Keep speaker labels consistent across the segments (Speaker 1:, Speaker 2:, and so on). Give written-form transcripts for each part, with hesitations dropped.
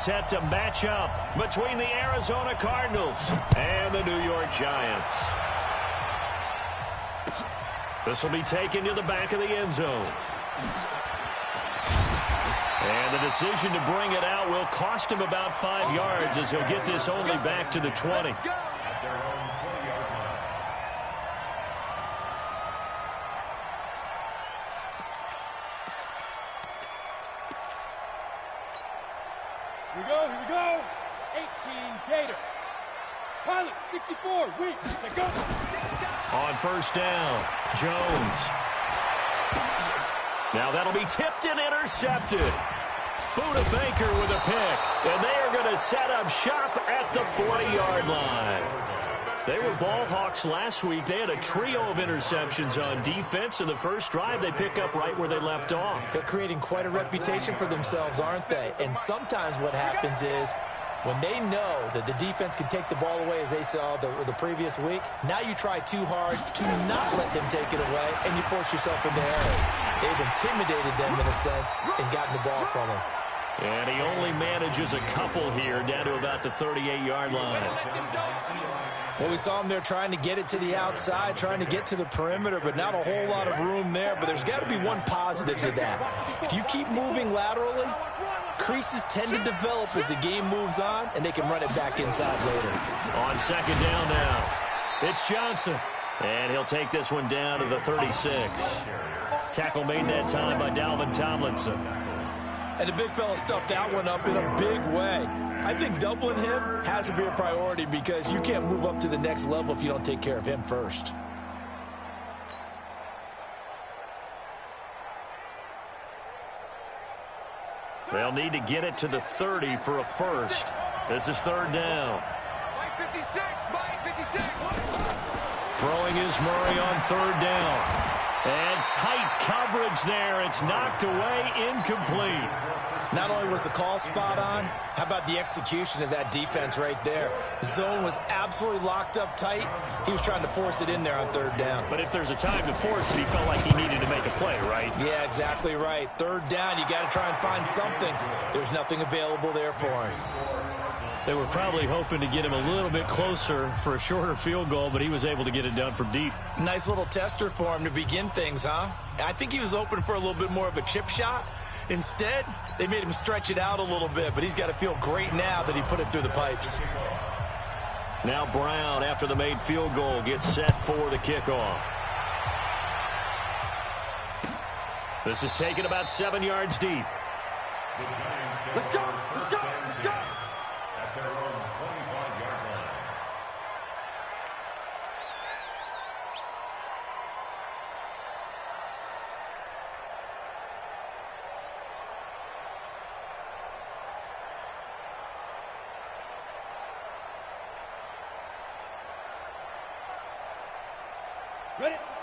Speaker 1: set to match up between the Arizona Cardinals and the New York Giants. This will be taken to the back of the end zone. And the decision to bring it out will cost him about 5 yards as he'll get this only back to the 20.
Speaker 2: Here we go. 18 Gator. Pilot, 64, weak. Let's go.
Speaker 1: On first down, Jones. Now that'll be tipped and intercepted. Buda Baker with a pick, and they are going to set up shop at the 40-yard line. They were ball hawks last week. They had a trio of interceptions on defense. In the first drive, they pick up right where they left off.
Speaker 3: They're creating quite a reputation for themselves, aren't they? And sometimes what happens is when they know that the defense can take the ball away, as they saw the previous week, now you try too hard to not let them take it away, and you force yourself into errors. They've intimidated them in a sense and gotten the ball from them.
Speaker 1: And he only manages a couple here down to about the 38-yard line.
Speaker 3: Well, we saw him there trying to get it to the outside, trying to get to the perimeter, but not a whole lot of room there. But there's got to be one positive to that. If you keep moving laterally, creases tend to develop as the game moves on, and they can run it back inside later.
Speaker 1: On second down now, it's Johnson. And he'll take this one down to the 36. Tackle made that time by Dalvin Tomlinson.
Speaker 3: And the big fella stuffed that one up in a big way. I think doubling him has to be a priority because you can't move up to the next level if you don't take care of him first.
Speaker 1: They'll need to get it to the 30 for a first. This is third down.
Speaker 2: Mike 56, Mike 56.
Speaker 1: Throwing is Murray on third down. And tight coverage there. It's knocked away, incomplete.
Speaker 3: Not only was the call spot on, how about the execution of that defense right there? The zone was absolutely locked up tight. He was trying to force it in there on third down.
Speaker 1: But if there's a time to force it, he felt like he needed to make a play, right?
Speaker 3: Yeah, exactly right. Third down, you got to try and find something. There's nothing available there for him.
Speaker 1: They were probably hoping to get him a little bit closer for a shorter field goal, but he was able to get it done from deep.
Speaker 3: Nice little tester for him to begin things, huh? I think he was open for a little bit more of a chip shot. Instead, they made him stretch it out a little bit, but he's got to feel great now that he put it through the pipes.
Speaker 1: Now Brown, after the made field goal, gets set for the kickoff. This is taken about 7 yards deep.
Speaker 2: Let's go, let's go, let's go.
Speaker 4: At their own 25-yard line.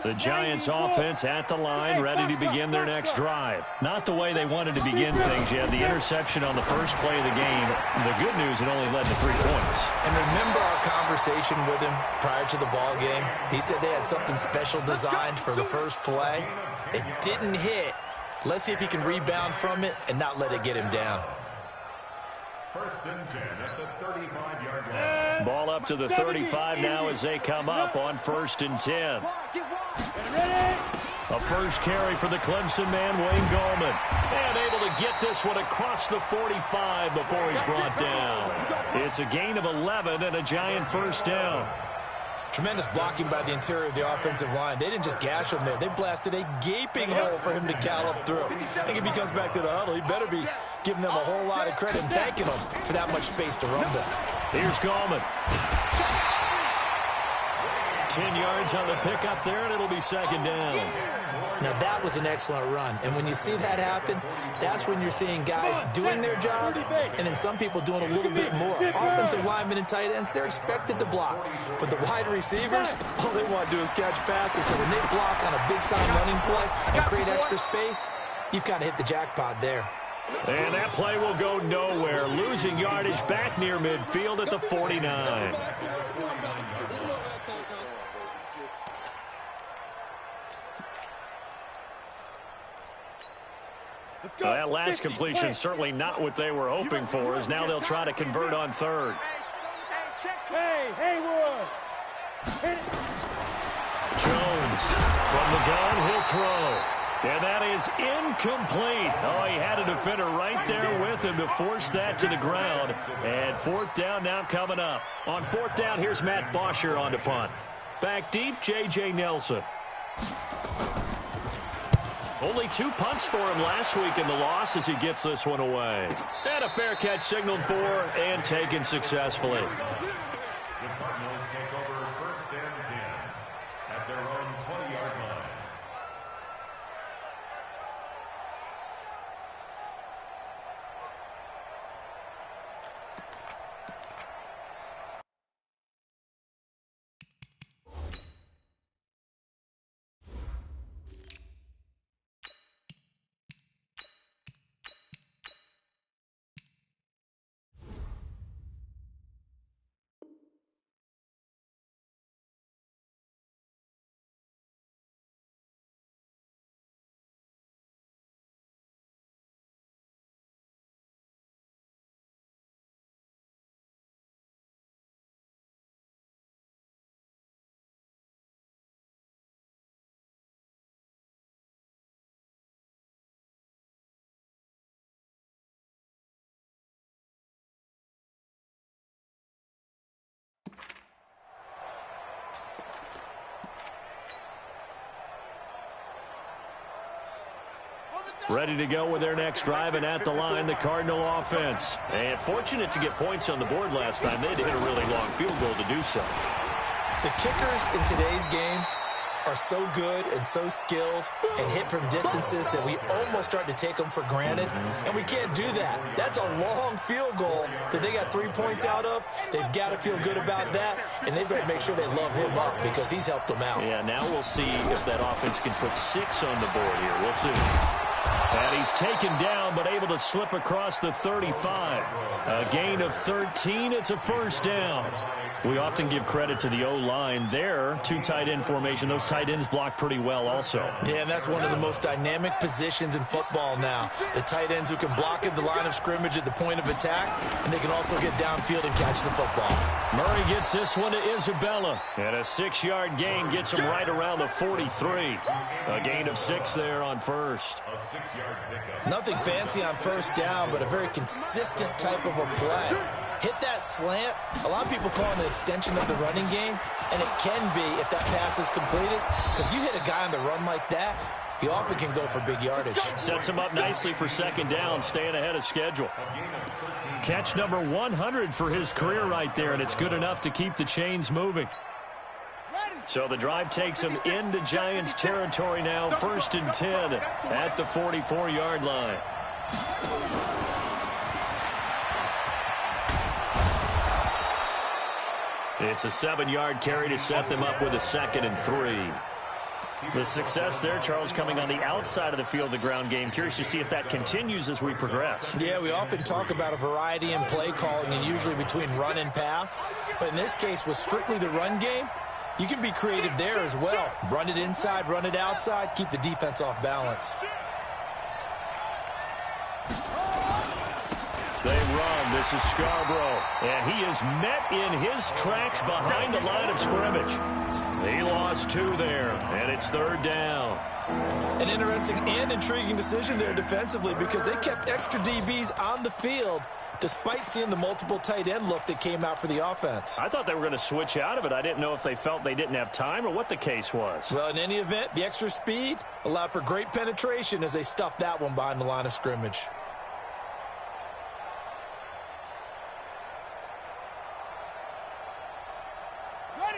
Speaker 1: The Giants offense at the line, ready to begin their next drive. Not the way they wanted to begin things. You had the interception on the first play of the game. The good news, it only led to 3 points.
Speaker 3: And remember our conversation with him prior to the ball game? He said they had something special designed for the first play. It didn't hit. Let's see if he can rebound from it and not let it get him down.
Speaker 4: First and 10 at the 35-yard line.
Speaker 1: Ball up to the 35 now as they come up on first and 10. A first carry for the Clemson man, Wayne Gallman. And able to get this one across the 45 before he's brought down. It's a gain of 11 and a Giant first down.
Speaker 3: Tremendous blocking by the interior of the offensive line. They didn't just gash him there. They blasted a gaping hole for him to gallop through. I think if he comes back to the huddle, he better be giving them a whole lot of credit and thanking them for that much space to rumble.
Speaker 1: Here's Gallman. 10 yards on the pickup there, and it'll be second down.
Speaker 3: Now, that was an excellent run. And when you see that happen, that's when you're seeing guys doing their job and then some people doing a little bit more. Offensive linemen and tight ends, they're expected to block. But the wide receivers, all they want to do is catch passes. So when they block on a big-time running play and create extra space, you've kind of hit the jackpot there.
Speaker 1: And that play will go nowhere. Losing yardage back near midfield at the 49.
Speaker 2: go.
Speaker 1: Well, that last
Speaker 2: 50,
Speaker 1: completion
Speaker 2: play.
Speaker 1: certainly not what they were hoping for, as now they'll try to convert on third.
Speaker 2: Hey, Haywood. Hit it.
Speaker 1: Jones from the gun, he'll throw. And that is incomplete. Oh, he had a defender right there with him to force that to the ground. And fourth down now coming up. On fourth down, here's Matt Bosher on to punt. Back deep, J.J. Nelson. Only 2 punts for him last week in the loss as he gets this one away. And a fair catch signaled for and taken successfully.
Speaker 4: The Cardinals take over first and 10 at their own 20-yard line.
Speaker 1: Ready to go with their next drive, and at the line, the Cardinal offense. And fortunate to get points on the board last time. They had to hit a really long field goal to do so.
Speaker 3: The kickers in today's game are so good and so skilled and hit from distances that we almost start to take them for granted, and we can't do that. That's a long field goal that they got 3 points out of. They've got to feel good about that, and they've got to make sure they love him up because he's helped them out.
Speaker 1: Yeah, now we'll see if that offense can put 6 on the board here. We'll see. And he's taken down, but able to slip across the 35. A gain of 13. It's a first down. We often give credit to the O-line there. 2 tight end formation. Those tight ends block pretty well also.
Speaker 3: Yeah, and that's one of the most dynamic positions in football now. The tight ends who can block at the line of scrimmage at the point of attack, and they can also get downfield and catch the football.
Speaker 1: Murray gets this one to Isabella. And a 6-yard gain gets him right around the 43. A gain of 6 there on first.
Speaker 4: A 6-yard pickup.
Speaker 3: Nothing fancy on first down, but a very consistent type of a play. Hit that slant. A lot of people call it an extension of the running game, and it can be if that pass is completed, because you hit a guy on the run like that, he often can go for big yardage.
Speaker 1: Sets him up nicely for second down, staying ahead of schedule. Catch number 100 for his career right there, and it's good enough to keep the chains moving. So the drive takes him into Giants territory now, first and 10 at the 44-yard line. It's a 7-yard carry to set them up with a 2nd and 3. The success there, Charles, coming on the outside of the field, the ground game. Curious to see if that continues as we progress.
Speaker 3: Yeah, we often talk about a variety in play calling and usually between run and pass. But in this case, with strictly the run game, you can be creative there as well. Run it inside, run it outside, keep the defense off balance.
Speaker 1: They run. This is Scarborough. And he is met in his tracks behind the line of scrimmage. He lost 2 there, and it's 3rd down.
Speaker 3: An interesting and intriguing decision there defensively because they kept extra DBs on the field despite seeing the multiple tight end look that came out for the offense.
Speaker 1: I thought they were going to switch out of it. I didn't know if they felt they didn't have time or what the case was.
Speaker 3: Well, in any event, the extra speed allowed for great penetration as they stuffed that one behind the line of scrimmage.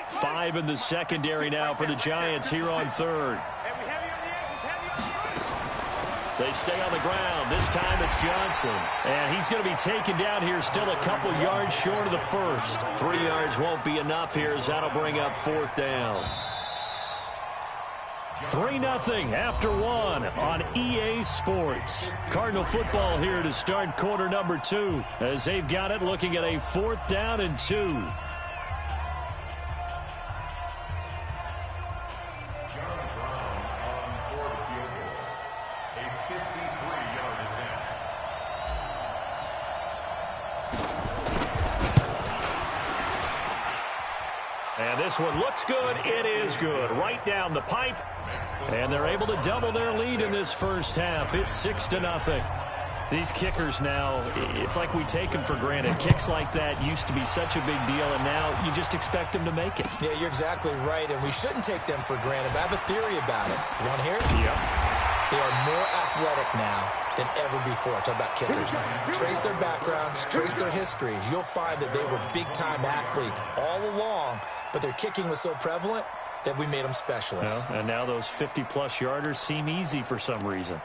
Speaker 1: Five in the secondary now for the Giants here on 3rd. They stay on the ground. This time it's Johnson. And he's going to be taken down here still a couple yards short of the first. 3 yards won't be enough here as that'll bring up 4th down. 3-0 after 1 on EA Sports. Cardinal football here to start quarter number 2 as they've got it looking at a 4th down and 2. And this one looks good. It is good. Right down the pipe. And they're able to double their lead in this first half. It's 6-0. These kickers now, it's like we take them for granted. Kicks like that used to be such a big deal, and now you just expect them to make it.
Speaker 3: Yeah, you're exactly right, and we shouldn't take them for granted. But I have a theory about it. You want to hear it?
Speaker 1: Yep.
Speaker 3: They are more athletic now than ever before. Talk about kickers. Trace their backgrounds, trace their histories. You'll find that they were big-time athletes all along, but their kicking was so prevalent that we made them specialists.
Speaker 1: And now those 50-plus yarders seem easy for some reason.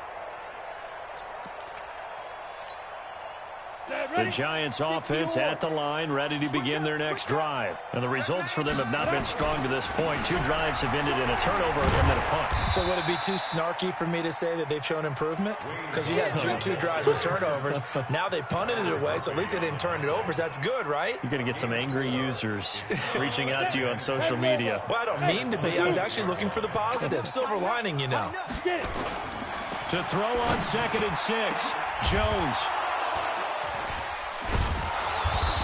Speaker 1: The Giants offense at the line, ready to begin their next drive. And the results for them have not been strong to this point. 2 drives have ended in a turnover and then a punt.
Speaker 3: So would it be too snarky for me to say that they've shown improvement? Because you had two drives with turnovers. Now they punted it away, so at least they didn't turn it over. So that's good, right?
Speaker 1: You're going to get some angry users reaching out to you on social media.
Speaker 3: Well, I don't mean to be. I was actually looking for the positive. Silver lining, you know.
Speaker 1: To throw on 2nd and 6, Jones.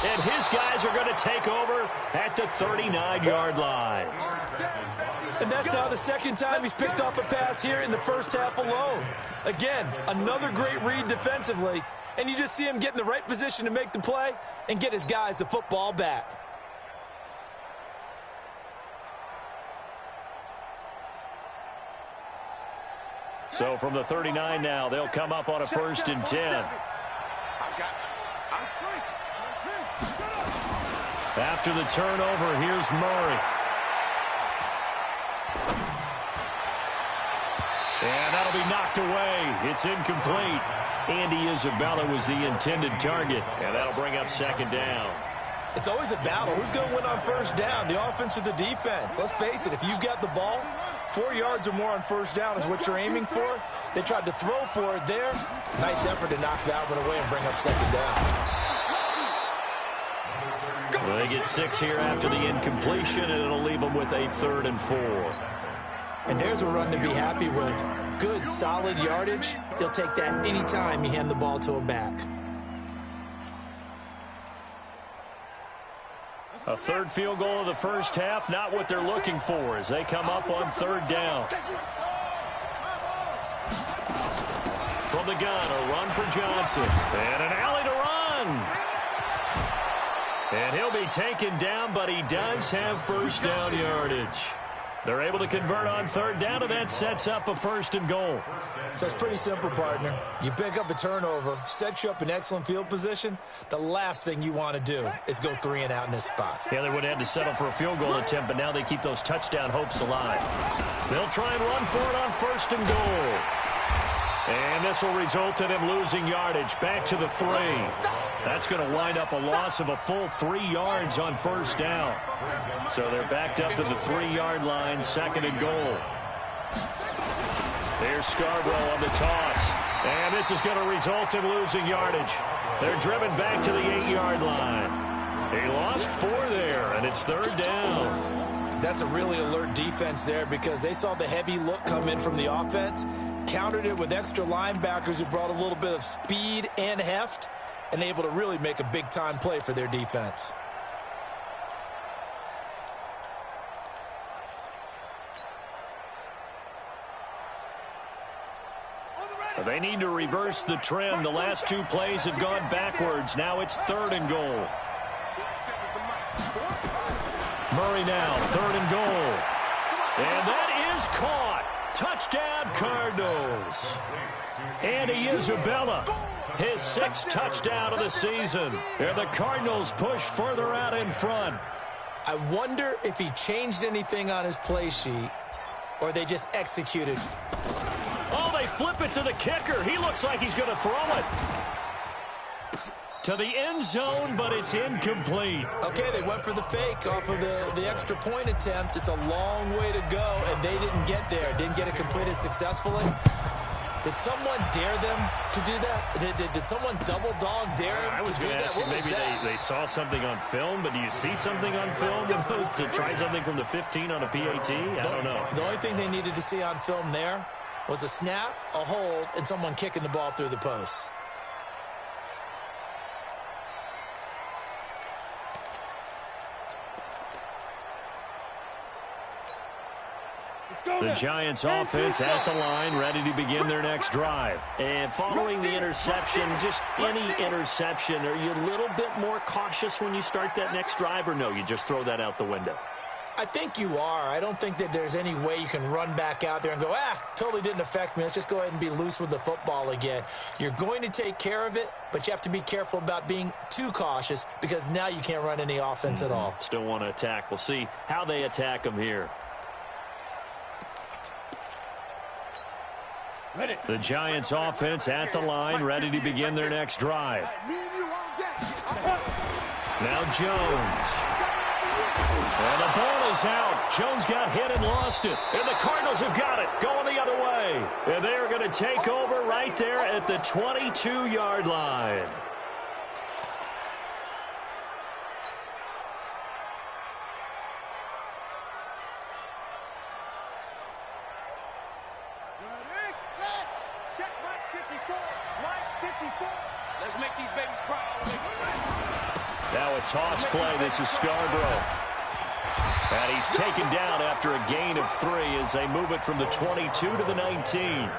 Speaker 1: And his guys are going to take over at the 39-yard line.
Speaker 3: And that's now the second time he's picked off a pass here in the first half alone. Again, another great read defensively. And you just see him get in the right position to make the play and get his guys the football back.
Speaker 1: So from the 39 now, they'll come up on a 1st and 10. After the turnover, here's Murray. And that'll be knocked away. It's incomplete. Andy Isabella was the intended target, and that'll bring up 2nd down.
Speaker 3: It's always a battle. Who's going to win on 1st down, the offense or the defense? Let's face it, if you've got the ball, 4 yards or more on 1st down is what you're aiming for. They tried to throw for it there. Nice effort to knock that one away and bring up 2nd down.
Speaker 1: Well, they get 6 here after the incompletion, and it'll leave them with a 3rd and 4.
Speaker 3: And there's a run to be happy with. Good, solid yardage. They'll take that anytime you hand the ball to a back.
Speaker 1: A 3rd field goal of the first half, not what they're looking for as they come up on 3rd down. From the gun, a run for Johnson. And an alley to run. And he'll be taken down, but he does have 1st down yardage. They're able to convert on 3rd down, and that sets up a 1st and goal.
Speaker 3: So it's pretty simple, partner. You pick up a turnover, sets you up in excellent field position. The last thing you want to do is go 3 and out in this spot.
Speaker 1: Yeah, they would have had to settle for a field goal attempt, but now they keep those touchdown hopes alive. They'll try and run for it on 1st and goal. And this will result in him losing yardage back to the 3. That's going to wind up a loss of a full 3 yards on 1st down. So they're backed up to the 3-yard line, 2nd and goal. There's Scarborough on the toss. And this is going to result in losing yardage. They're driven back to the 8-yard line. They lost 4 there, and it's 3rd down.
Speaker 3: That's a really alert defense there because they saw the heavy look come in from the offense, countered it with extra linebackers who brought a little bit of speed and heft, and able to really make a big-time play for their defense.
Speaker 1: They need to reverse the trend. The last 2 plays have gone backwards. Now it's 3rd and goal. Murray now, 3rd and goal. And that is caught. Touchdown, Cardinals. Andy Isabella, his 6th touchdown of the season. And the Cardinals push further out in front.
Speaker 3: I wonder if he changed anything on his play sheet or they just executed.
Speaker 1: Oh, they flip it to the kicker. He looks like he's going to throw it to the end zone, but it's incomplete.
Speaker 3: Okay, they went for the fake off of the extra point attempt. It's a long way to go, and they didn't get there. Didn't get it completed successfully. Did someone dare them to do that? Did someone double dog dare him
Speaker 1: I was
Speaker 3: to do
Speaker 1: going to
Speaker 3: that?
Speaker 1: ask you, maybe they saw something on film, but do you see something on film to try something from the 15 on a PAT? I don't know.
Speaker 3: The only thing they needed to see on film there was a snap, a hold, and someone kicking the ball through the post.
Speaker 1: The Giants offense at the line, ready to begin their next drive. And following the interception, just any interception, are you a little bit more cautious when you start that next drive, or no, you just throw that out the window?
Speaker 3: I think you are. I don't think that there's any way you can run back out there and go, totally didn't affect me. Let's just go ahead and be loose with the football again. You're going to take care of it, but you have to be careful about being too cautious because now you can't run any offense at all.
Speaker 1: Still want to attack. We'll see how they attack them here. The Giants offense at the line, ready to begin their next drive. Now Jones. And the ball is out. Jones got hit and lost it. And the Cardinals have got it, going the other way. And they are going to take over right there at the 22-yard line.
Speaker 2: Check Mike 54. Mike 54. Let's make these babies cry.
Speaker 1: Now a toss play. This is Scarborough. And he's taken down after a gain of 3 as they move it from the 22 to the 19.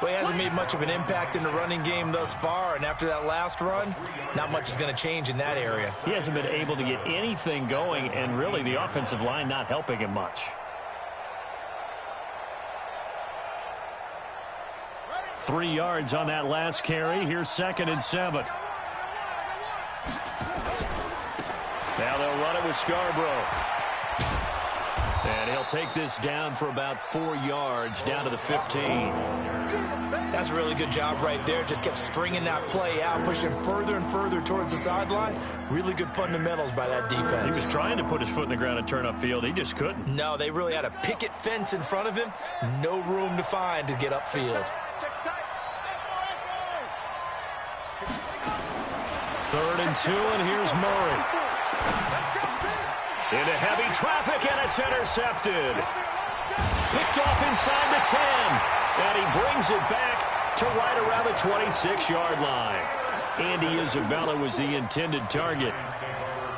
Speaker 3: Well, he hasn't made much of an impact in the running game thus far, and after that last run, not much is going to change in that area.
Speaker 1: He hasn't been able to get anything going, and really the offensive line not helping him much. 3 yards on that last carry. Here's 2nd and 7. Now they'll run it with Scarborough. And he'll take this down for about 4 yards, down to the 15.
Speaker 3: That's a really good job right there. Just kept stringing that play out, pushing further and further towards the sideline. Really good fundamentals by that defense.
Speaker 1: He was trying to put his foot in the ground and turn upfield. He just couldn't.
Speaker 3: No, they really had a picket fence in front of him. No room to find to get upfield.
Speaker 1: 3rd and 2, and here's Murray. Into heavy traffic, and it's intercepted. Picked off inside the 10, and he brings it back to right around the 26-yard line. Andy Isabella was the intended target.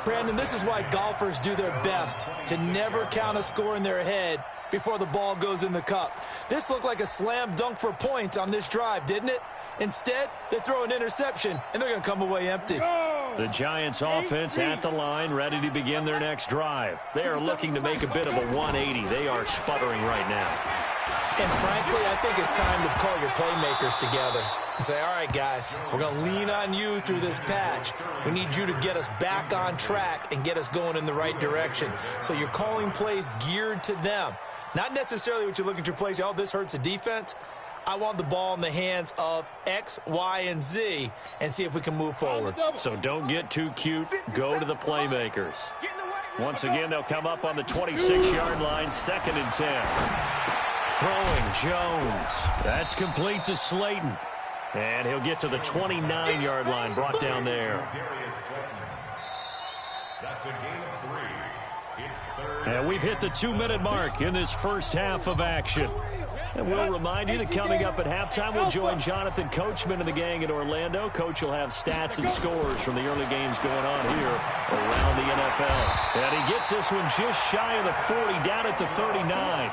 Speaker 3: Brandon, this is why golfers do their best to never count a score in their head before the ball goes in the cup. This looked like a slam dunk for points on this drive, didn't it? Instead, they throw an interception, and they're going to come away empty.
Speaker 1: The Giants offense at the line, ready to begin their next drive. They are looking to make a bit of a 180. They are sputtering right now.
Speaker 3: And frankly, I think it's time to call your playmakers together and say, all right, guys, we're going to lean on you through this patch. We need you to get us back on track and get us going in the right direction. So you're calling plays geared to them. Not necessarily what you look at your plays, oh, this hurts the defense. I want the ball in the hands of X, Y, and Z and see if we can move forward.
Speaker 1: So don't get too cute. Go to the playmakers. Once again, they'll come up on the 26-yard line, 2nd and 10. Throwing Jones. That's complete to Slayton. And he'll get to the 29-yard line, brought down there.
Speaker 4: That's a gain of 3. It's 3rd.
Speaker 1: And we've hit the 2-minute mark in this first half of action. And we'll remind you that coming up at halftime, we'll join Jonathan Coachman and the gang in Orlando. Coach will have stats and scores from the early games going on here around the NFL. And he gets this one just shy of the 40, down at the 39.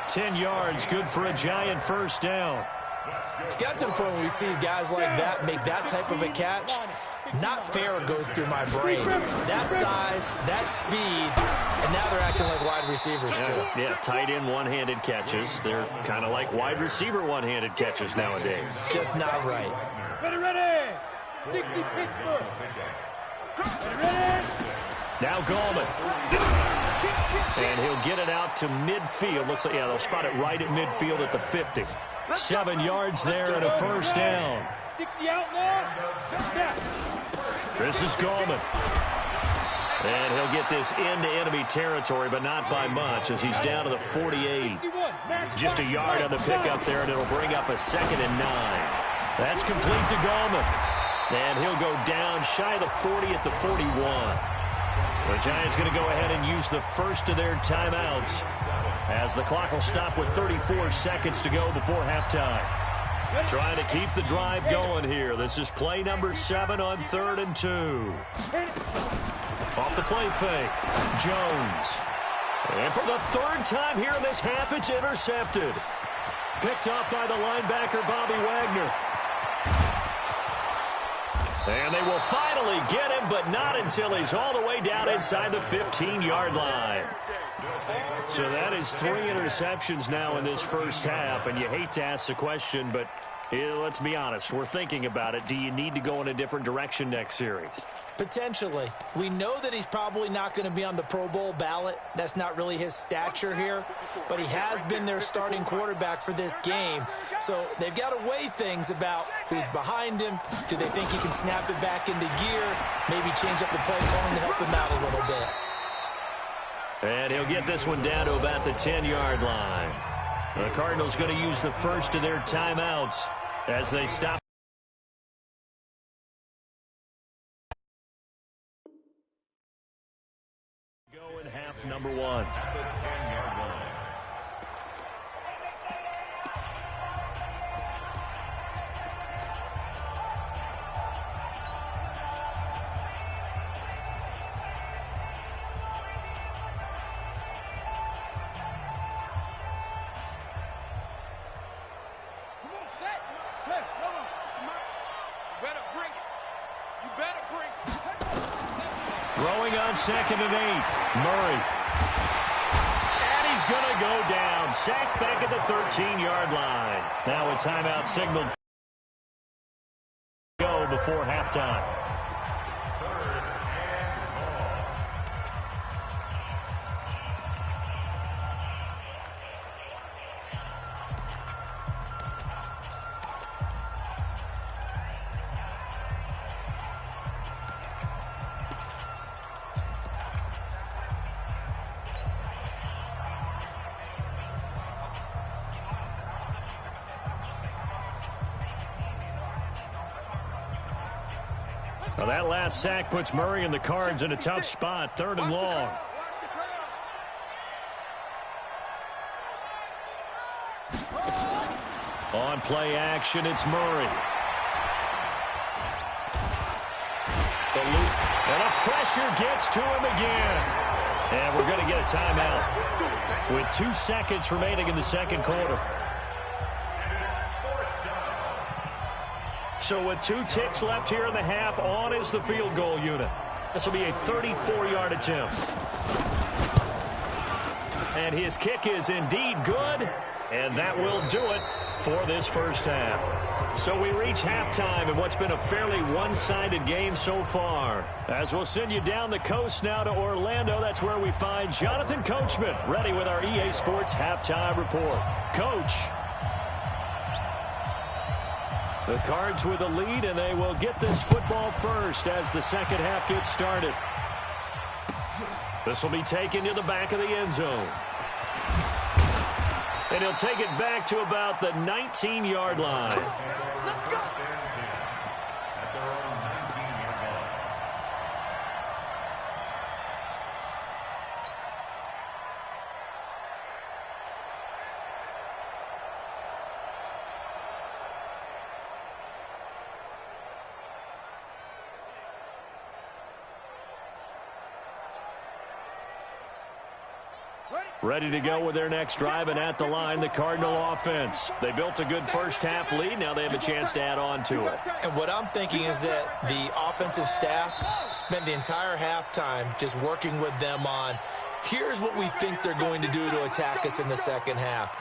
Speaker 1: 10 yards, good for a Giant first down.
Speaker 3: It's got to the point when we see guys like that make that type of a catch. Not fair goes through my brain. That size, that speed, and now they're acting like wide receivers too.
Speaker 1: Yeah, tight end one-handed catches. They're kind of like wide receiver one-handed catches nowadays.
Speaker 3: Just not right.
Speaker 2: Ready. 60 Pittsburgh. Ready.
Speaker 1: Now Gallman. And he'll get it out to midfield. Looks like, yeah, they'll spot it right at midfield at the 50. 7 yards there and a first down.
Speaker 2: 60 out now.
Speaker 1: This is Gallman. And he'll get this into enemy territory, but not by much as he's down to the 48. Just a yard on the pickup there, and it'll bring up a 2nd and 9. That's complete to Gallman. And he'll go down shy of the 40 at the 41. The Giants going to go ahead and use the first of their timeouts as the clock will stop with 34 seconds to go before halftime. Trying to keep the drive going here. This is play number 7 on 3rd and 2. Off the play fake. Jones. And for the third time here in this half, it's intercepted. Picked up by the linebacker, Bobby Wagner. And they will finally get him, but not until he's all the way down inside the 15-yard line. So that is 3 interceptions now in this first half, and you hate to ask the question, but let's be honest, we're thinking about it. Do you need to go in a different direction next series?
Speaker 3: Potentially. We know that he's probably not going to be on the Pro Bowl ballot. That's not really his stature here, but he has been their starting quarterback for this game. So they've got to weigh things about who's behind him. Do they think he can snap it back into gear? Maybe change up the play calling to help him out a little bit.
Speaker 1: And he'll get this one down to about the 10-yard line. The Cardinals going to use the first of their timeouts as they stop. Go in half number one. Throwing on 2nd and 8. Murray. And he's going to go down. Sacked back at the 13-yard line. Now a timeout signaled. Go before halftime. Well, that last sack puts Murray and the Cards in a tough spot, 3rd and long. On play action, it's Murray. The loop, and the pressure gets to him again. And we're going to get a timeout with 2 seconds remaining in the second quarter. So with 2 ticks left here in the half, on is the field goal unit. This will be a 34-yard attempt. And his kick is indeed good, and that will do it for this first half. So we reach halftime in what's been a fairly one-sided game so far. As we'll send you down the coast now to Orlando, that's where we find Jonathan Coachman ready with our EA Sports halftime report. Coach. The Cards with a lead, and they will get this football first as the second half gets started. This will be taken to the back of the end zone. And he'll take it back to about the 19-yard line.
Speaker 2: Let's go.
Speaker 1: Ready to go with their next drive, and at the line, the Cardinal offense. They built a good first-half lead. Now they have a chance to add on to it.
Speaker 3: And what I'm thinking is that the offensive staff spent the entire halftime just working with them on, here's what we think they're going to do to attack us in the second half.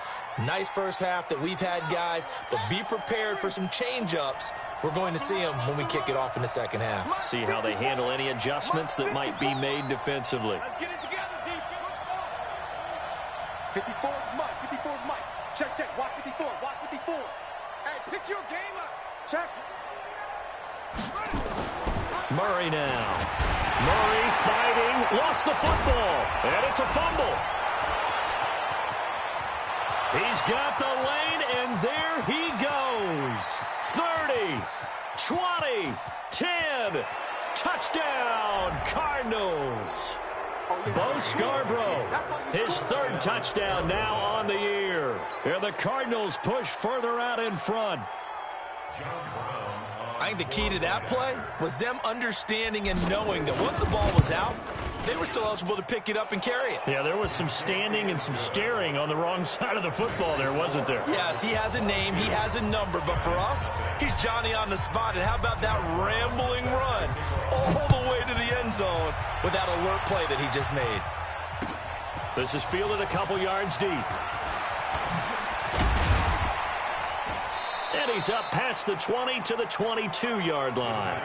Speaker 3: Nice first half that we've had, guys, but be prepared for some change-ups. We're going to see them when we kick it off in the second half.
Speaker 1: See how they handle any adjustments that might be made defensively.
Speaker 2: Let's get it together, defense. 54 is Mike. 54 is Mike. Check, check. Watch 54. Watch 54. Hey, pick your game up. Check.
Speaker 1: Murray now. Murray fighting. Lost the football. And it's a fumble. He's got the lane, and there he goes. 30, 20, 10. Touchdown, Cardinals. Bo Scarborough, his third touchdown now on the year. And the Cardinals push further out in front.
Speaker 3: I think the key to that play was them understanding and knowing that once the ball was out, they were still eligible to pick it up and carry it.
Speaker 1: Yeah, there was some standing and some staring on the wrong side of the football there, wasn't there?
Speaker 3: Yes, he has a name, he has a number, but for us, he's Johnny on the spot. And how about that rambling run all the way to the end zone with that alert play that he just made?
Speaker 1: This is fielded a couple yards deep. And he's up past the 20 to the 22-yard line.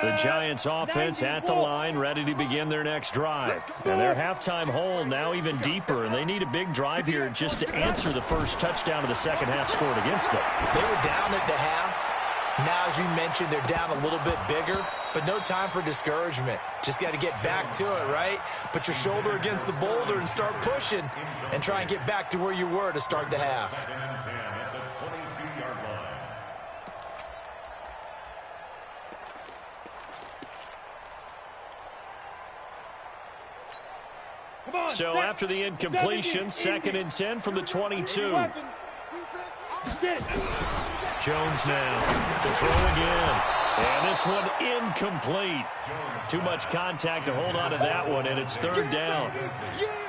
Speaker 1: The Giants offense at the line, ready to begin their next drive. And their halftime hole now even deeper, and they need a big drive here just to answer the first touchdown of the second half scored against them.
Speaker 3: They were down at the half. Now, as you mentioned, they're down a little bit bigger, but no time for discouragement. Just got to get back to it, right? Put your shoulder against the boulder and start pushing and try and get back to where you were to start the half.
Speaker 1: So after the incompletion, 2nd and 10 from the 22. Jones now to throw again. And this one incomplete. Too much contact to hold on to that one, and it's 3rd down.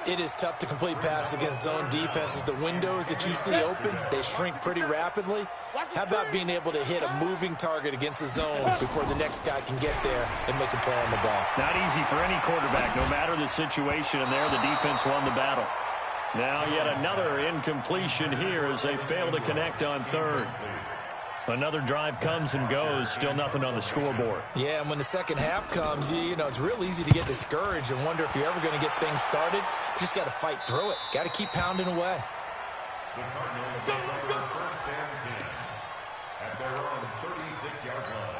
Speaker 3: It is tough to complete passes against zone defenses. The windows that you see open, they shrink pretty rapidly. How about being able to hit a moving target against a zone before the next guy can get there and make a play on the ball?
Speaker 1: Not easy for any quarterback, no matter the situation, and there the defense won the battle. Now yet another incompletion here as they fail to connect on 3rd. Another drive comes and goes, still nothing on the scoreboard.
Speaker 3: Yeah, and when the second half comes, you know, it's real easy to get discouraged and wonder if you're ever going to get things started. You just got to fight through it. Got to keep pounding away.
Speaker 4: The Cardinals go for 1st and 10 at their own 36-yard line.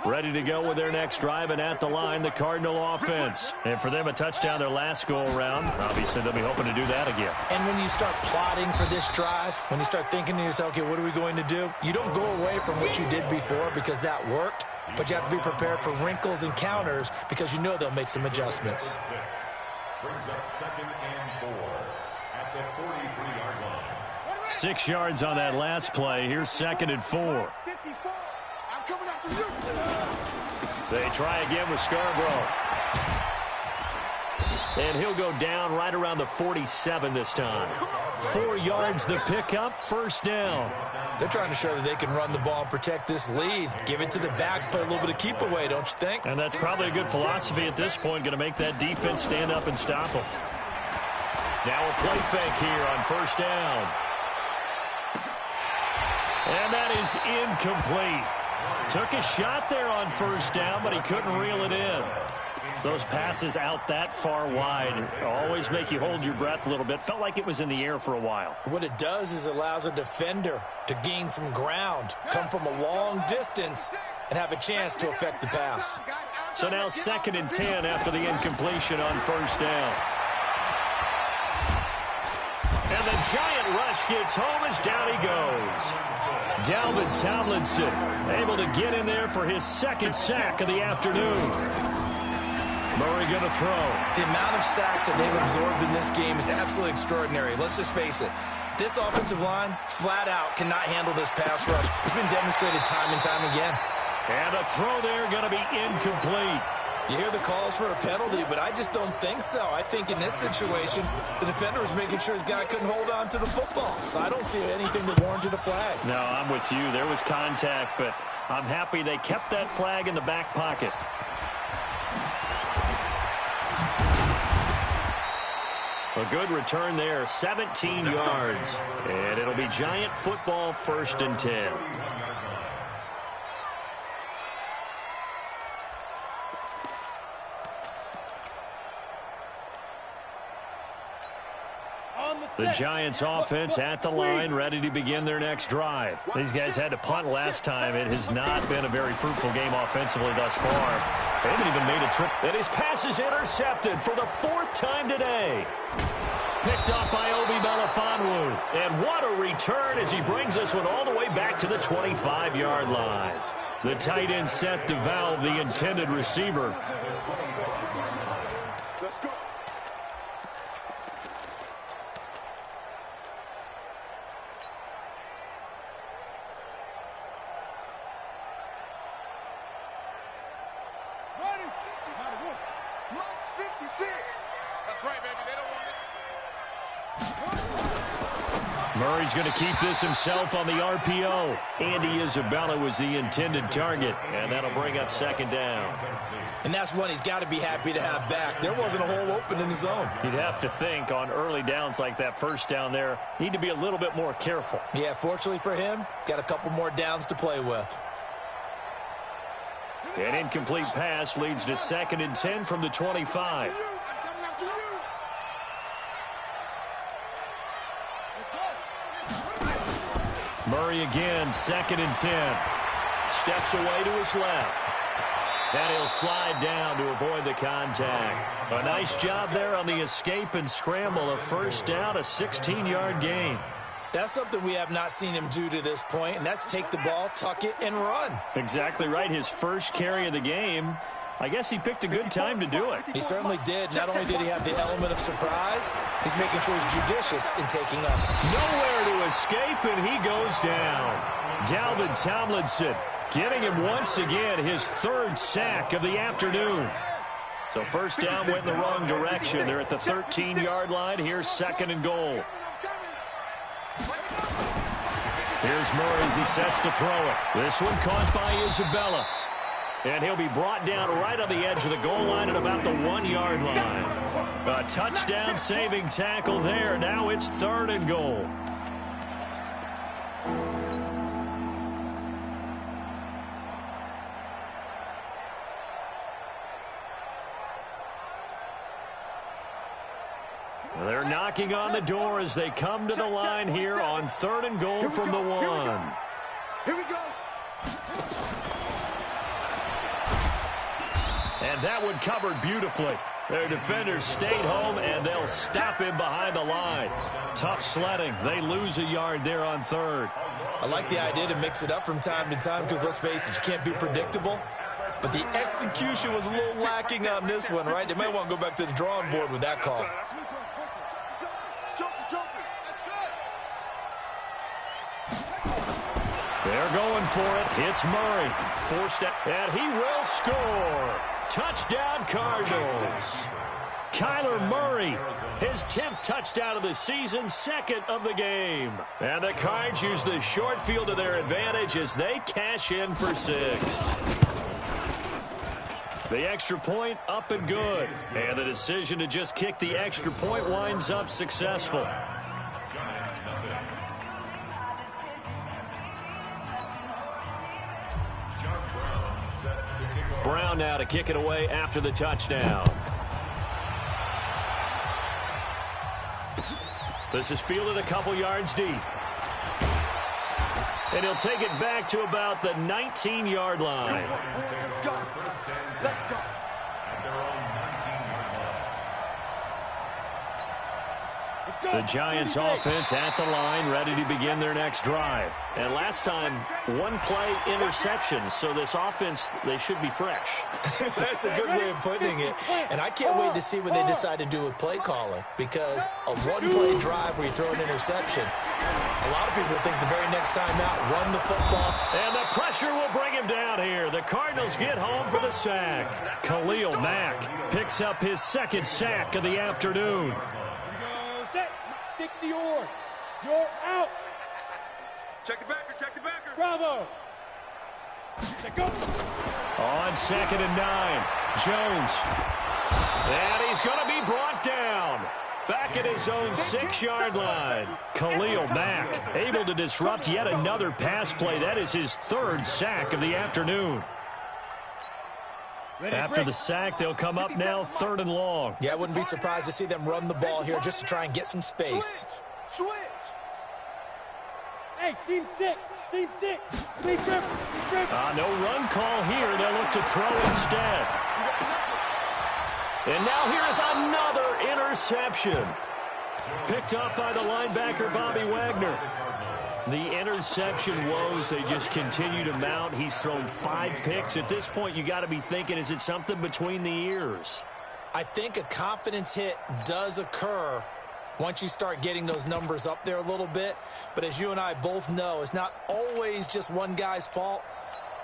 Speaker 1: Ready to go with their next drive, and at the line, the Cardinal offense. And for them, a touchdown their last go-around. Obviously, they'll be hoping to do that again.
Speaker 3: And when you start plotting for this drive, when you start thinking to yourself, okay, what are we going to do? You don't go away from what you did before because that worked, but you have to be prepared for wrinkles and counters because you know they'll make some adjustments.
Speaker 4: Brings up 2nd and 4 at the 43-yard line.
Speaker 1: 6 yards on that last play. Here's 2nd and 4. They try again with Scarborough. And he'll go down right around the 47 this time. 4 yards the pickup, 1st down.
Speaker 3: They're trying to show that they can run the ball and protect this lead. Give it to the backs, play a little bit of keep away, don't you think?
Speaker 1: And that's probably a good philosophy at this point, going to make that defense stand up and stop them. Now a play fake here on 1st down. And that is incomplete. Took a shot there on 1st down, but he couldn't reel it in. Those passes out that far wide always make you hold your breath a little bit. Felt like it was in the air for a while.
Speaker 3: What it does is allows a defender to gain some ground, come from a long distance, and have a chance to affect the pass.
Speaker 1: So now 2nd and 10 after the incompletion on 1st down. And the giant rush gets home as down he goes. Dalvin Tomlinson able to get in there for his 2nd sack of the afternoon. Murray going to throw.
Speaker 3: The amount of sacks that they've absorbed in this game is absolutely extraordinary. Let's just face it. This offensive line, flat out, cannot handle this pass rush. It's been demonstrated time and time again.
Speaker 1: And a throw there going to be incomplete.
Speaker 3: You hear the calls for a penalty, but I just don't think so. I think in this situation, the defender was making sure his guy couldn't hold on to the football. So I don't see anything that warranted a flag.
Speaker 1: No, I'm with you. There was contact, but I'm happy they kept that flag in the back pocket. A good return there, 17 yards. And it'll be Giant football, 1st and 10. The Giants offense at the line, ready to begin their next drive. These guys had to punt last time. It has not been a very fruitful game offensively thus far. They haven't even made a trip. And his pass is intercepted for the 4th time today. Picked up by Obi Melifonwu. And what a return as he brings this one all the way back to the 25-yard line. The tight end set to valve the intended receiver.
Speaker 2: Let's go. Ready? March 56. That's right, baby. They don't want it.
Speaker 1: Murray's going to keep this himself on the RPO. Andy Isabella was the intended target, and that'll bring up 2nd down.
Speaker 3: And that's one he's got to be happy to have back. There wasn't a hole open in the zone.
Speaker 5: You'd have to think on early downs like that 1st down there, need to be a little bit more careful.
Speaker 3: Yeah, fortunately for him, got a couple more downs to play with.
Speaker 1: An incomplete pass leads to 2nd and 10 from the 25. Murray again, 2nd and 10. Steps away to his left. And he'll slide down to avoid the contact. A nice job there on the escape and scramble. A 1st down, a 16-yard gain.
Speaker 3: That's something we have not seen him do to this point, and that's take the ball, tuck it, and run.
Speaker 1: Exactly right. His first carry of the game. I guess he picked a good time to do it.
Speaker 3: He certainly did. Not only did he have the element of surprise, he's making sure he's judicious in taking up.
Speaker 1: Nowhere to escape, and he goes down. Dalvin Tomlinson getting him once again his 3rd sack of the afternoon. So 1st down went in the wrong direction. They're at the 13-yard line. Here's 2nd and goal. Here's Murray as he sets to throw it. This one caught by Isabella. And he'll be brought down right on the edge of the goal line at about the 1-yard line. A touchdown-saving tackle there. Now it's 3rd and goal. They're knocking on the door as they come to the line here on 3rd and goal from the 1.
Speaker 2: Here we go.
Speaker 1: And that one covered beautifully. Their defenders stayed home, and they'll stop him behind the line. Tough sledding. They lose a yard there on 3rd.
Speaker 3: I like the idea to mix it up from time to time because, let's face it, you can't be predictable. But the execution was a little lacking on this one, right? They might want to go back to the drawing board with that call.
Speaker 1: They're going for it. It's Murray. Forced it, and he will score. Touchdown, Cardinals. Kyler Murray, his 10th touchdown of the season, 2nd of the game. And the Cards use the short field to their advantage as they cash in for 6. The extra point up and good. And the decision to just kick the extra point winds up successful. Brown now to kick it away after the touchdown. This is fielded a couple yards deep. And he'll take it back to about the 19-yard line.
Speaker 2: Let's go. Let's go.
Speaker 1: The Giants offense at the line, ready to begin their next drive. And last time, 1 play interception, so this offense, they should be fresh.
Speaker 3: That's a good way of putting it. And I can't wait to see what they decide to do with play calling, because a 1-play drive where you throw an interception, a lot of people think the very next time out, run the football.
Speaker 1: And the pressure will bring him down here. The Cardinals get home for the sack. Khalil Mack picks up his 2nd sack of the afternoon.
Speaker 2: 60 or you're out. Check the backer, check the backer. Bravo. Check go.
Speaker 1: On 2nd and 9, Jones. And he's going to be brought down. Back at his own 6-yard line. Khalil Mack able to disrupt yet another pass play. That is his 3rd sack of the afternoon. After the sack, they'll come up now 3rd and long.
Speaker 3: Yeah, I wouldn't be surprised to see them run the ball here just to try and get some space.
Speaker 2: Switch.
Speaker 6: Hey, seam 6. Seam 6. Lead grip.
Speaker 1: No run call here. They'll look to throw instead. And now here is another interception. Picked up by the linebacker, Bobby Wagner. The interception woes, they just continue to mount. He's thrown 5 picks. At this point, you got to be thinking, is it something between the ears?
Speaker 3: I think a confidence hit does occur once you start getting those numbers up there a little bit. But as you and I both know, it's not always just one guy's fault.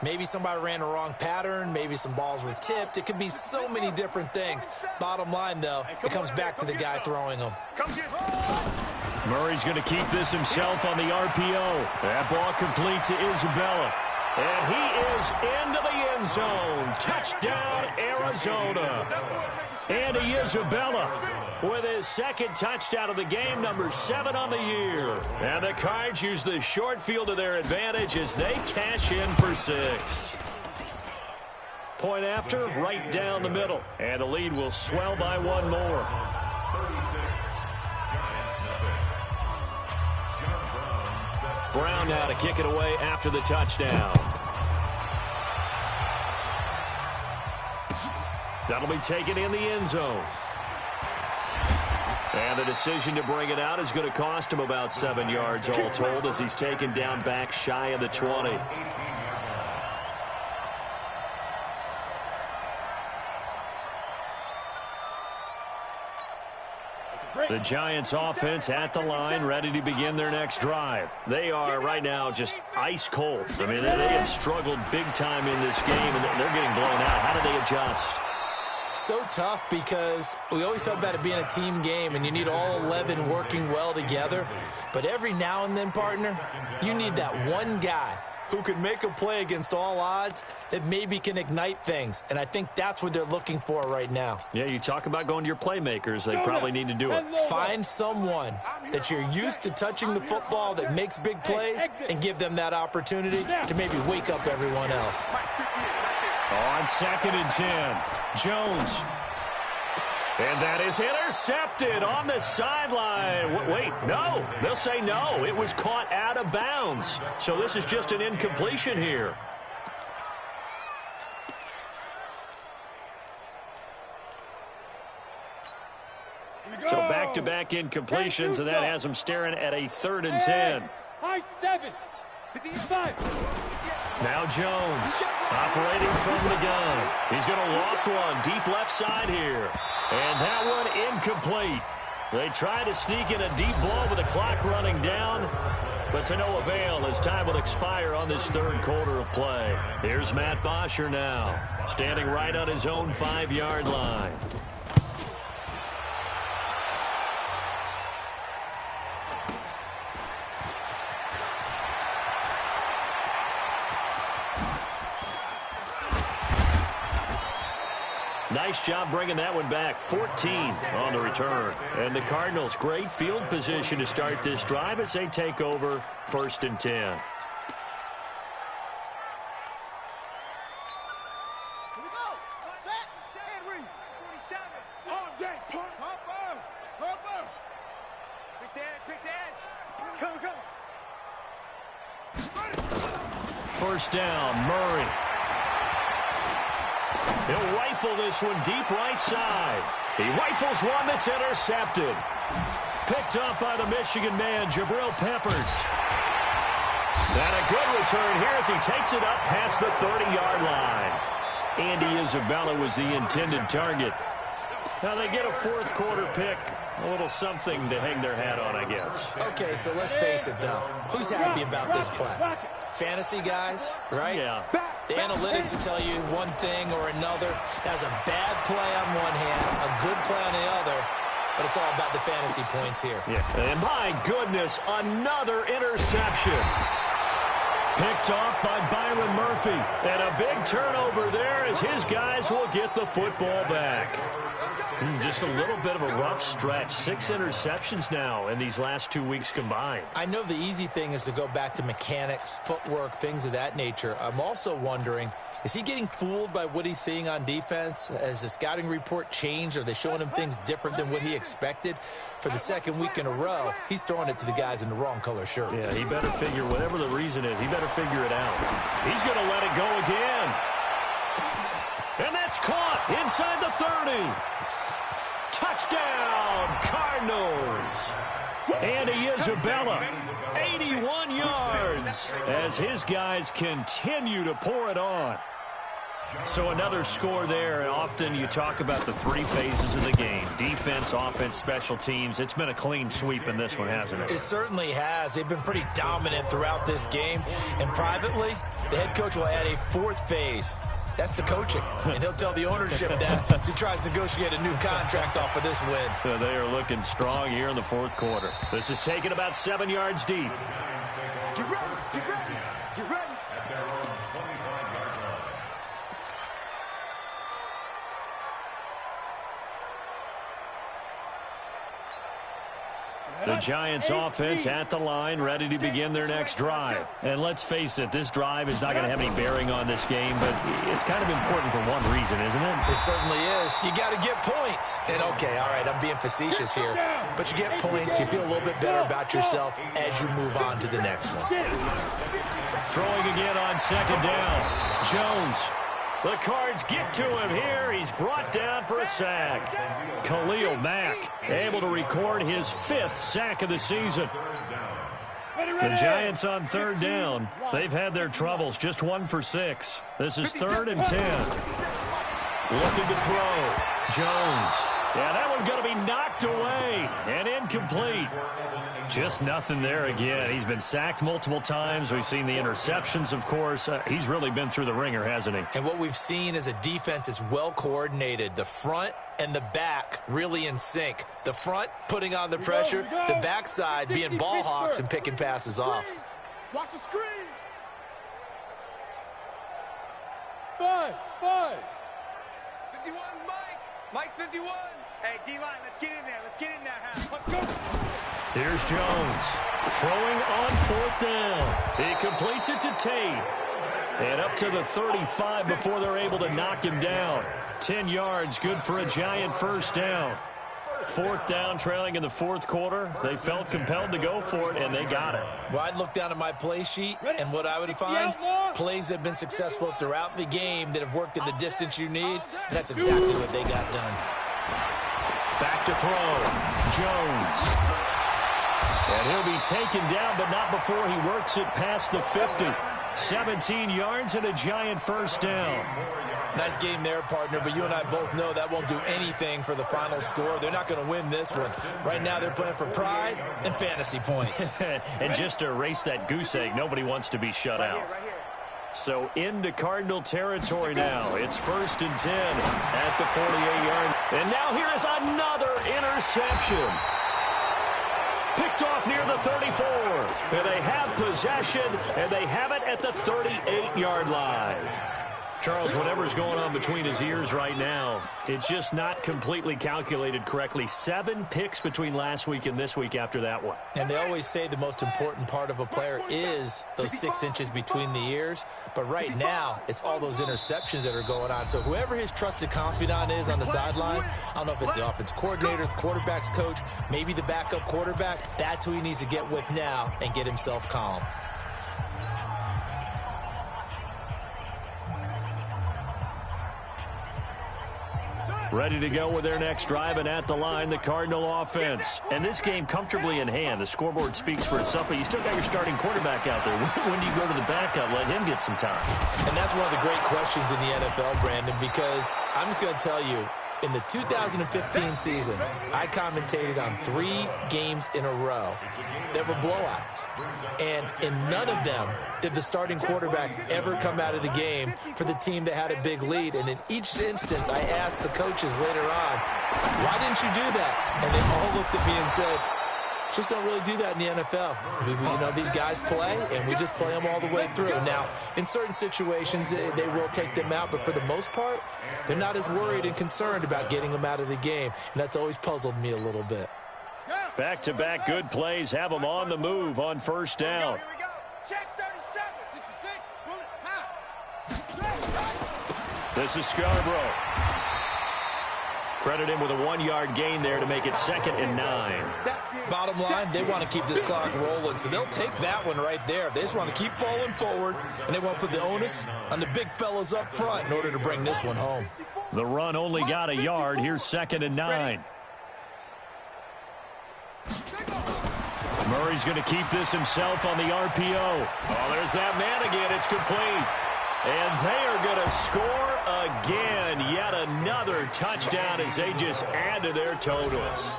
Speaker 3: Maybe somebody ran the wrong pattern. Maybe some balls were tipped. It could be so many different things. Bottom line, though, it comes back to the guy throwing them.
Speaker 1: Murray's going to keep this himself on the RPO. That ball complete to Isabella. And he is into the end zone. Touchdown, Arizona. Andy Isabella with his second touchdown of the game, number 7 on the year. And the Cards use the short field to their advantage as they cash in for 6. Point after, right down the middle. And the lead will swell by 1 more. Brown now to kick it away after the touchdown. That'll be taken in the end zone. And the decision to bring it out is going to cost him about 7 yards all told as he's taken down back shy of the 20. The Giants offense at the line, ready to begin their next drive. They are right now just ice cold. I mean, they have struggled big time in this game, and they're getting blown out. How do they adjust?
Speaker 3: So tough because we always talk about it being a team game, and you need all 11 working well together. But every now and then, partner, you need that one guy who can make a play against all odds that maybe can ignite things. And I think that's what they're looking for right now.
Speaker 1: Yeah, you talk about going to your playmakers. They probably need to do it.
Speaker 3: Find someone that you're used to touching the football that makes big plays and give them that opportunity to maybe wake up everyone else.
Speaker 1: On 2nd and 10, Jones. And that is intercepted on the sideline. Wait, no. They'll say no. It was caught out of bounds. So this is just an incompletion here. So back-to-back incompletions, and that has them staring at a 3rd and 10.
Speaker 2: High 7. 55.
Speaker 1: Now Jones operating from the gun. He's going to loft one deep left side here. And that one incomplete. They try to sneak in a deep ball with the clock running down, but to no avail as time will expire on this 3rd quarter of play. Here's Matt Bosher now, standing right on his own 5-yard line. Nice job bringing that one back. 14 on the return. And the Cardinals, great field position to start this drive as they take over 1st and 10.
Speaker 2: Here we go. Set. Henry. 47. All day. Pump. Pumper. Quick dance. Come.
Speaker 1: First down, Murray. He'll rifle this one deep right side. He rifles one that's intercepted. Picked up by the Michigan man, Jabril Peppers. And a good return here as he takes it up past the 30-yard line. Andy Isabella was the intended target. Now they get a 4th quarter pick. A little something to hang their hat on, I guess.
Speaker 3: Okay, so let's face it, though. Who's happy about this play? Fantasy guys, right?
Speaker 1: Yeah.
Speaker 3: The analytics will tell you one thing or another. That's a bad play on one hand, a good play on the other, but it's all about the fantasy points here.
Speaker 1: Yeah. And my goodness, another interception. Picked off by Byron Murphy. And a big turnover there as his guys will get the football back. Just a little bit of a rough stretch. 6 interceptions now in these last 2 weeks combined.
Speaker 3: I know the easy thing is to go back to mechanics, footwork, things of that nature. I'm also wondering, is he getting fooled by what he's seeing on defense? Has the scouting report changed? Are they showing him things different than what he expected? For the 2nd week in a row, he's throwing it to the guys in the wrong color shirts.
Speaker 1: Yeah, he better figure, whatever the reason is, he better figure it out. He's going to let it go again. And that's caught. Inside the 30. Touchdown, Cardinals. Andy Isabella, 81 yards as his guys continue to pour it on. So another score there, and often you talk about the three phases of the game: defense, offense, special teams. It's been a clean sweep in this one, hasn't it?
Speaker 3: It certainly has. They've been pretty dominant throughout this game. And privately, the head coach will add a fourth phase. That's the coaching. And he'll tell the ownership that as he tries to negotiate a new contract off of this win.
Speaker 1: They are looking strong here in the fourth quarter. This is taken about 7 yards deep.
Speaker 2: Get ready, get ready, get ready.
Speaker 4: At their own 25-yard line.
Speaker 1: The Giants offense at the line, ready to begin their next drive. And let's face it, this drive is not going to have any bearing on this game, but it's kind of important for one reason, isn't it?
Speaker 3: It certainly is. You got to get points. And, okay, all right, I'm being facetious here. But you get points, you feel a little bit better about yourself as you move on to the next one.
Speaker 1: Throwing again on second down. Jones. The Cards get to him here. He's brought down for a sack. Khalil Mack able to record his 5th sack of the season. The Giants on third down. They've had their troubles. Just 1 for 6. This is 3rd and 10. Looking to throw. Jones. Yeah, that one's going to be knocked away and incomplete. Just nothing there again. He's been sacked multiple times. We've seen the interceptions, of course. He's really been through the ringer, hasn't he? And
Speaker 3: what we've seen is a defense that's well coordinated. The front and the back really in sync. The front putting on the pressure, the backside being ball hawks and picking passes off.
Speaker 2: Watch the screen. 5. 51, Mike. Mike 51. Hey, D-line, let's get in there. Let's get in there, Hal. Let's go.
Speaker 1: Here's Jones throwing on 4th down. He completes it to Tate. And up to the 35 before they're able to knock him down. 10 yards, good for a Giant first down. 4th down, trailing in the 4th quarter. They felt compelled to go for it, and they got it.
Speaker 3: Well, I'd look down at my play sheet, and what I would find, plays that have been successful throughout the game that have worked in the distance you need, and that's exactly what they got done.
Speaker 1: Back to throw. Jones. And he'll be taken down, but not before he works it past the 50. 17 yards and a Giant first down.
Speaker 3: Nice game there, partner, but you and I both know that won't do anything for the final score. They're not going to win this one. Right now they're playing for pride and fantasy points.
Speaker 1: And just to erase that goose egg, nobody wants to be shut out. So into Cardinal territory now. It's 1st and 10 at the 48-yard. And now here is another interception. Picked off near the 34. And they have possession, and they have it at the 38-yard line. Charles, whatever's going on between his ears right now, it's just not completely calculated correctly. 7 picks between last week and this week after that one.
Speaker 3: And they always say the most important part of a player is those 6 inches between the ears. But right now, it's all those interceptions that are going on. So whoever his trusted confidant is on the sidelines, I don't know if it's the offense coordinator, the quarterback's coach, maybe the backup quarterback, that's who he needs to get with now and get himself calm.
Speaker 1: Ready to go with their next drive, and at the line, the Cardinal offense. And this game comfortably in hand. The scoreboard speaks for itself, but you still got your starting quarterback out there. When do you go to the backup? Let him get some time.
Speaker 3: And that's one of the great questions in the NFL, Brandon, because I'm just going to tell you, in the 2015 season, I commentated on 3 games in a row that were blowouts. And in none of them did the starting quarterback ever come out of the game for the team that had a big lead. And in each instance, I asked the coaches later on, why didn't you do that? And they all looked at me and said, just don't really do that in the NFL. You know, these guys play, and we just play them all the way through. Now, in certain situations, they will take them out, but for the most part, they're not as worried and concerned about getting them out of the game, and that's always puzzled me a little bit.
Speaker 1: Back-to-back good plays have them on the move on first down.
Speaker 2: Here we go. Check 37. 66. Bullet. Ha.
Speaker 1: This is Scarborough. Credit him with a 1-yard gain there to make it 2nd and 9.
Speaker 3: Bottom line, they want to keep this clock rolling, so they'll take that one right there. They just want to keep falling forward, and they want to put the onus on the big fellas up front in order to bring this one home.
Speaker 5: The run only got a yard. Here's 2nd and 9. Murray's going to keep this himself on the RPO. Oh, there's that man again. It's complete. And they are going to score again. Yet another touchdown as they just add to their totals.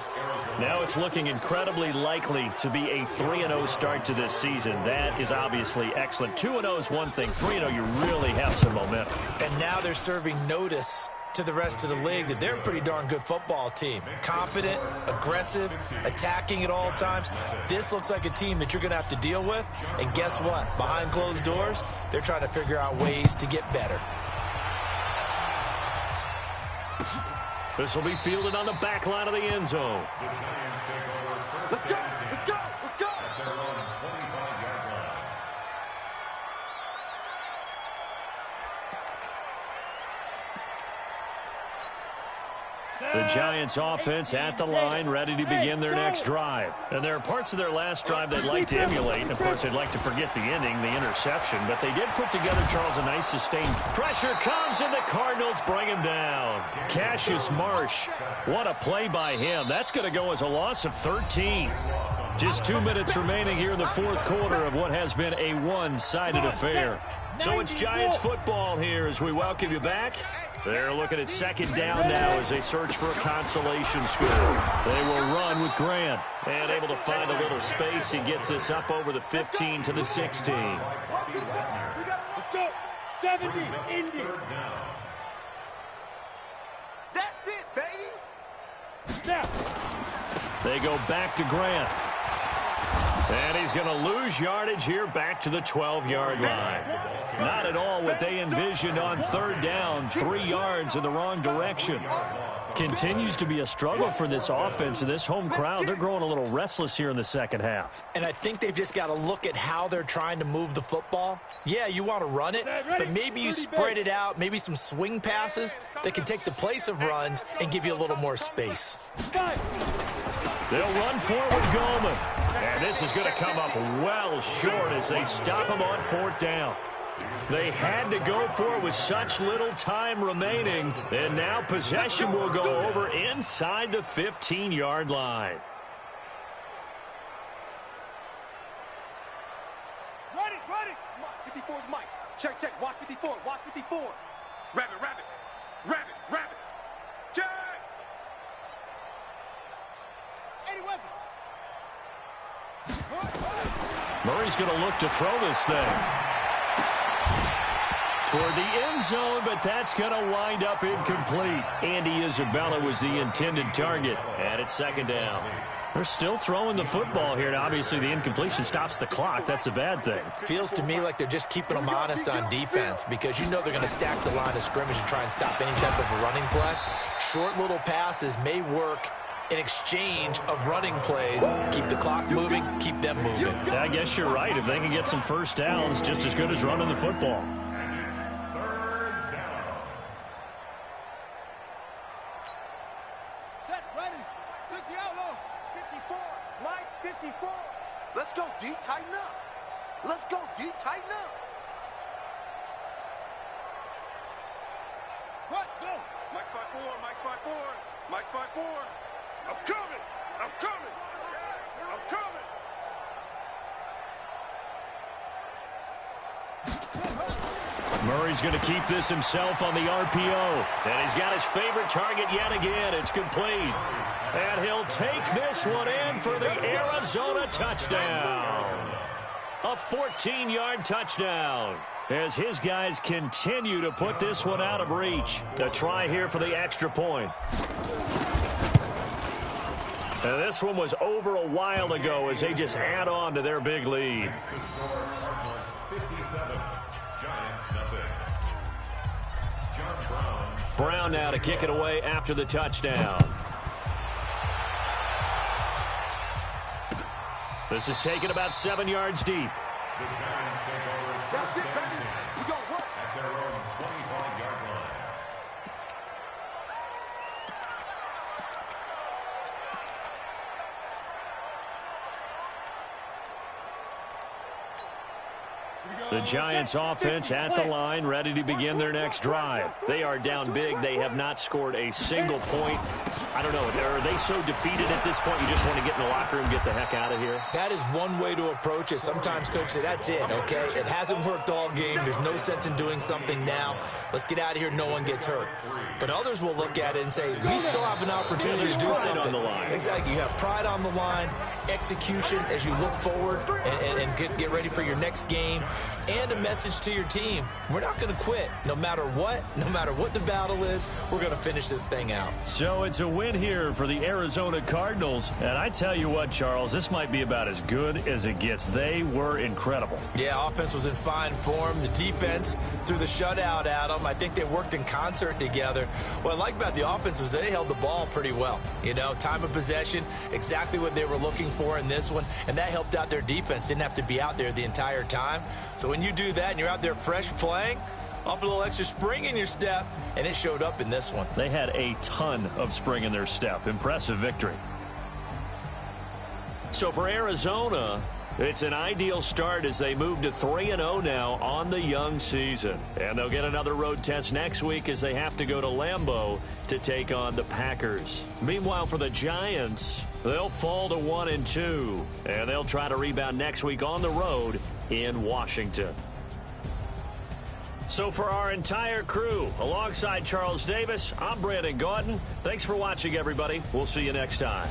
Speaker 5: Now it's looking incredibly likely to be a 3-0 start to this season. That is obviously excellent. 2-0 is one thing. 3-0, you really have some momentum.
Speaker 3: And now they're serving notice to the rest of the league that they're a pretty darn good football team. Confident, aggressive, attacking at all times. This looks like a team that you're going to have to deal with. And guess what? Behind closed doors, they're trying to figure out ways to get better.
Speaker 1: This will be fielded on the back line of the end zone.
Speaker 2: Let's go! Let's go! Let's go!
Speaker 1: The Giants offense at the line, ready to begin their next drive. And there are parts of their last drive they'd like to emulate. And, of course, they'd like to forget the ending, the interception. But they did put together, Charles, a nice sustained. Pressure comes, and the Cardinals bring him down. Cassius Marsh, what a play by him. That's going to go as a loss of 13. Just 2 minutes remaining here in the fourth quarter of what has been a one-sided affair. So it's Giants football here as we welcome you back. They're looking at 2nd down now as they search for a consolation score. They will run with Grant. And able to find a little space. He gets us up over the 15 to the 16.
Speaker 2: Let's go! 70, Indy! That's it, baby! Snap!
Speaker 1: They go back to Grant. And he's going to lose yardage here back to the 12-yard line. Not at all what they envisioned on 3rd down, 3 yards in the wrong direction. Continues to be a struggle for this offense and this home crowd. They're growing a little restless here in the second half.
Speaker 3: And I think they've just got to look at how they're trying to move the football. Yeah, you want to run it, but maybe you spread it out, maybe some swing passes that can take the place of runs and give you a little more space.
Speaker 1: They'll run forward Goldman. And this is going to come up well short as they stop him on 4th down. They had to go for it with such little time remaining. And now possession will go over inside the 15-yard line.
Speaker 2: Run it, run it! 54's Mike. Check, check. Watch 54. Watch 54. Rabbit, rabbit. Rabbit, rabbit. Check! Any weapon.
Speaker 1: Murray's going to look to throw this thing toward the end zone, but that's going to wind up incomplete. Andy Isabella was the intended target, and it's 2nd down. They're still throwing the football here, and obviously the incompletion stops the clock. That's a bad thing.
Speaker 3: Feels to me like they're just keeping them honest on defense because you know they're going to stack the line of scrimmage and try and stop any type of a running play. Short little passes may work in exchange of running plays. Keep the clock moving, keep them moving.
Speaker 1: I guess you're right. If they can get some first downs, just as good as running the football.
Speaker 2: Set, ready. 60 outlaw. 54. Mike, 54. Let's go, D. Tighten up. Let's go, D. Tighten up. What? Go. Mike 5-4. Mike 5-4. Mike 5-4. I'm coming. I'm coming. I'm coming.
Speaker 1: Murray's going to keep this himself on the RPO. And he's got his favorite target yet again. It's complete. And he'll take this one in for the Arizona touchdown. A 14-yard touchdown. As his guys continue to put this one out of reach. A try here for the extra point. And this one was over a while ago as they just add on to their big lead.
Speaker 4: 57. Giants nothing. John
Speaker 1: Brown now to kick it away after the touchdown. This is taken about 7 yards deep.
Speaker 4: The Giants take over first and 10 at their own 25-yard line.
Speaker 5: The Giants offense at the line, ready to begin their next drive. They are down big. They have not scored a single point. I don't know. Are they so defeated at this point you just want to get in the locker room and get the heck out of here?
Speaker 3: That is one way to approach it. Sometimes coaches say, that's it, okay? It hasn't worked all game. There's no sense in doing something now. Let's get out of here. No one gets hurt. But others will look at it and say, we still have an opportunity to do something.
Speaker 5: On the line.
Speaker 3: Exactly. You have pride on the line, execution as you look forward and get ready for your next game, and a message to your team. We're not going to quit. No matter what the battle is, we're going to finish this thing out.
Speaker 5: So it's a win here for the Arizona Cardinals. And I tell you what, Charles, this might be about as good as it gets. They were incredible.
Speaker 3: Yeah, offense was in fine form. The defense threw the shutout at them. I think they worked in concert together. What I like about the offense was they held the ball pretty well. You know, time of possession, exactly what they were looking for in this one, and that helped out their defense. Didn't have to be out there the entire time. So when you do that and you're out there fresh playing, off a little extra spring in your step, and it showed up in this one.
Speaker 5: They had a ton of spring in their step. Impressive victory. So for Arizona, it's an ideal start as they move to 3-0 now on the young season. And they'll get another road test next week as they have to go to Lambeau to take on the Packers. Meanwhile, for the Giants, they'll fall to 1-2, and they'll try to rebound next week on the road in Washington. So for our entire crew, alongside Charles Davis, I'm Brandon Gaudin. Thanks for watching, everybody. We'll see you next time.